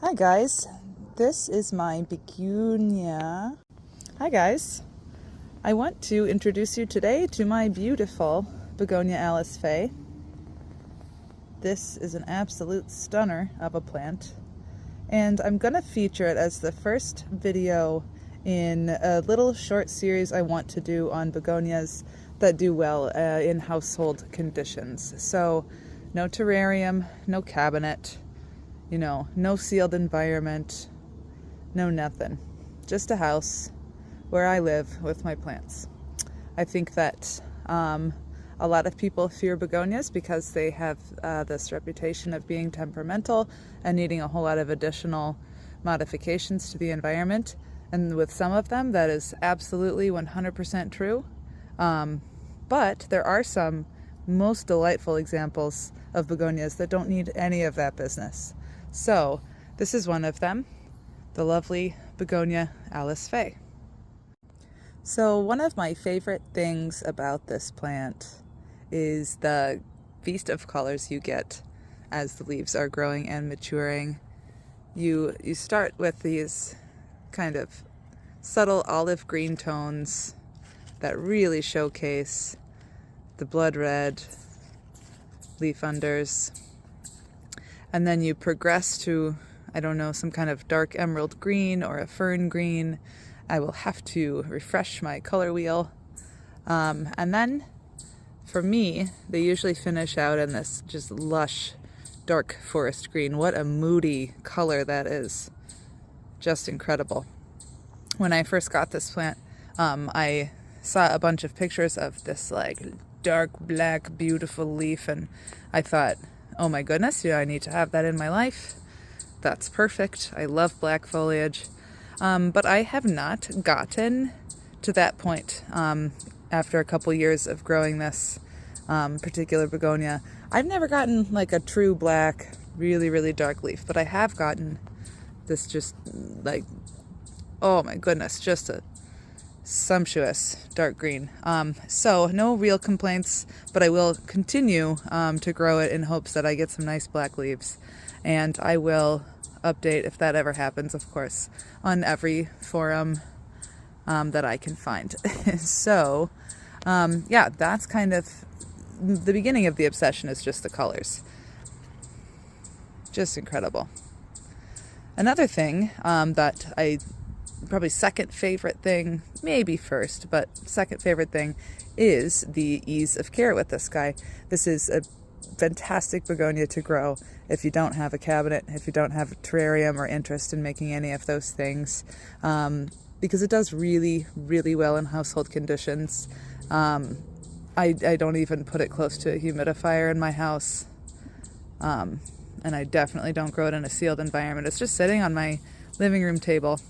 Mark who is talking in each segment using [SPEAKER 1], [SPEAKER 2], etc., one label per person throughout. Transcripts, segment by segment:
[SPEAKER 1] Hi guys, this is my Begonia. Hi guys, I want to introduce you today to my beautiful Begonia Alice Faye. This is an absolute stunner of a plant, and I'm going to feature it as the first video in a little short series I want to do on begonias that do well in household conditions. So no terrarium, no cabinet, no sealed environment, no nothing. Just a house where I live with my plants. I think that a lot of people fear begonias because they have this reputation of being temperamental and needing a whole lot of additional modifications to the environment. And with some of them, that is absolutely 100% true. But there are some most delightful examples of begonias that don't need any of that business. So this is one of them, the lovely Begonia Alice Faye. So one of my favorite things about this plant is the feast of colors you get as the leaves are growing and maturing. You start with these kind of subtle olive green tones that really showcase the blood red leaf unders. And then you progress to, I don't know, some kind of dark emerald green or a fern green. I will have to refresh my color wheel. And then, for me, they usually finish out in this just lush, dark forest green. What a moody color that is. Just incredible. When I first got this plant, I saw a bunch of pictures of this like dark black beautiful leaf, and I thought, oh my goodness, I need to have that in my life. That's perfect. I love black foliage. But I have not gotten to that point after a couple years of growing this particular begonia. I've never gotten like a true black, really, really dark leaf, but I have gotten this just like, oh my goodness, just a sumptuous dark green. So no real complaints, but I will continue to grow it in hopes that I get some nice black leaves. And I will update, if that ever happens, of course, on every forum that I can find. So yeah, that's kind of the beginning of the obsession, is just the colors. Just incredible. Another thing that probably second favorite thing, maybe first, but second favorite thing, is the ease of care with this guy. This is a fantastic begonia to grow if you don't have a cabinet, if you don't have a terrarium or interest in making any of those things, because it does really, really well in household conditions. I don't even put it close to a humidifier in my house, and I definitely don't grow it in a sealed environment. It's just sitting on my living room table.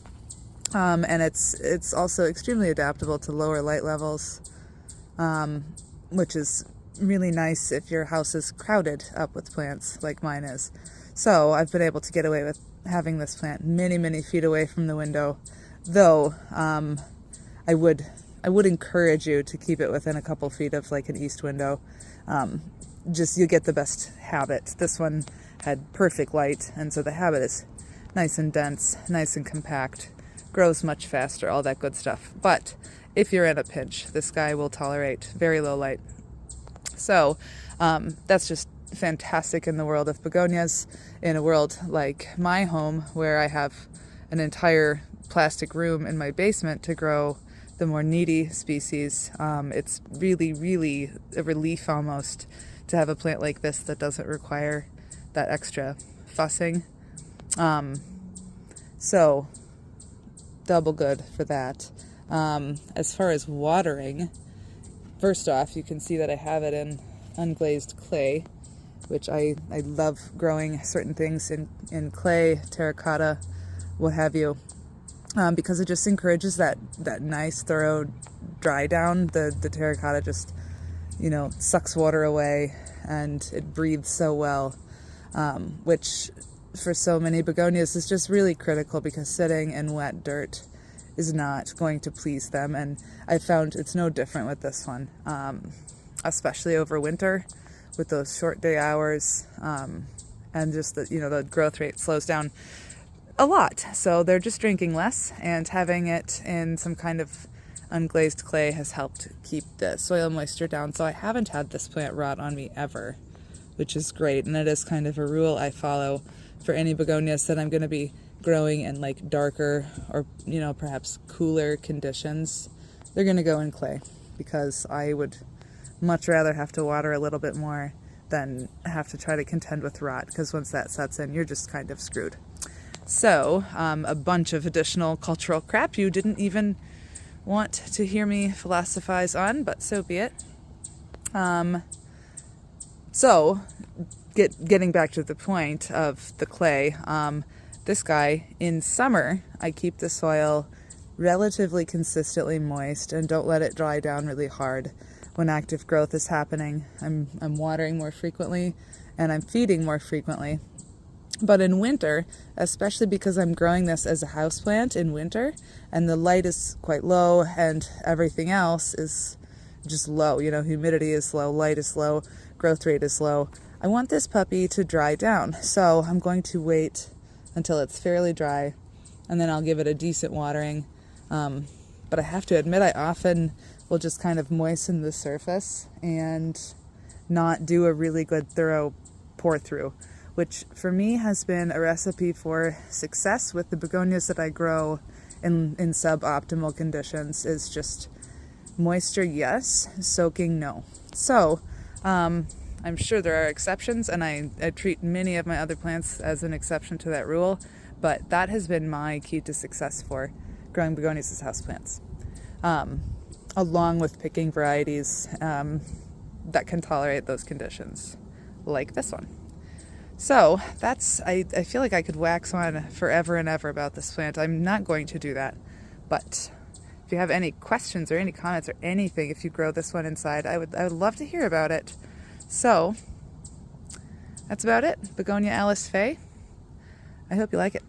[SPEAKER 1] And it's also extremely adaptable to lower light levels, which is really nice if your house is crowded up with plants like mine is. So I've been able to get away with having this plant many, many feet away from the window, though I would encourage you to keep it within a couple feet of like an east window. Just you get the best habit. This one had perfect light, and so the habit is nice and dense, nice and compact, grows much faster, all that good stuff. But if you're in a pinch, this guy will tolerate very low light. So that's just fantastic in the world of begonias. In a world like my home, where I have an entire plastic room in my basement to grow the more needy species, it's really, really a relief almost to have a plant like this that doesn't require that extra fussing. So double good for that. As far as watering, first off, you can see that I have it in unglazed clay, which I love growing certain things in clay, terracotta, what have you, because it just encourages that nice, thorough dry down. The terracotta just, sucks water away, and it breathes so well, which for so many begonias is just really critical, because sitting in wet dirt is not going to please them. And I found it's no different with this one, especially over winter with those short day hours, and just the growth rate slows down a lot. So they're just drinking less, and having it in some kind of unglazed clay has helped keep the soil moisture down. So I haven't had this plant rot on me ever, which is great. And it is kind of a rule I follow for any begonias that I'm going to be growing in like darker or, you know, perhaps cooler conditions. They're going to go in clay, because I would much rather have to water a little bit more than have to try to contend with rot, because once that sets in, you're just kind of screwed. So a bunch of additional cultural crap you didn't even want to hear me philosophize on, but so be it. So getting back to the point of the clay, this guy, in summer, I keep the soil relatively consistently moist and don't let it dry down really hard. When active growth is happening, I'm watering more frequently and I'm feeding more frequently. But in winter, especially because I'm growing this as a houseplant in winter, and the light is quite low and everything else is just low, you know, humidity is low, light is low, growth rate is low, I want this puppy to dry down. So I'm going to wait until it's fairly dry, and then I'll give it a decent watering. But I have to admit, I often will just kind of moisten the surface and not do a really good thorough pour through, which for me has been a recipe for success with the begonias that I grow in suboptimal conditions. Is just moisture, yes, soaking, no. So I'm sure there are exceptions, and I treat many of my other plants as an exception to that rule, but that has been my key to success for growing begonias as houseplants, along with picking varieties that can tolerate those conditions, like this one. So that's, I feel like I could wax on forever and ever about this plant. I'm not going to do that, but if you have any questions or any comments or anything, if you grow this one inside, I would love to hear about it. So that's about it. Begonia Alice Faye. I hope you like it.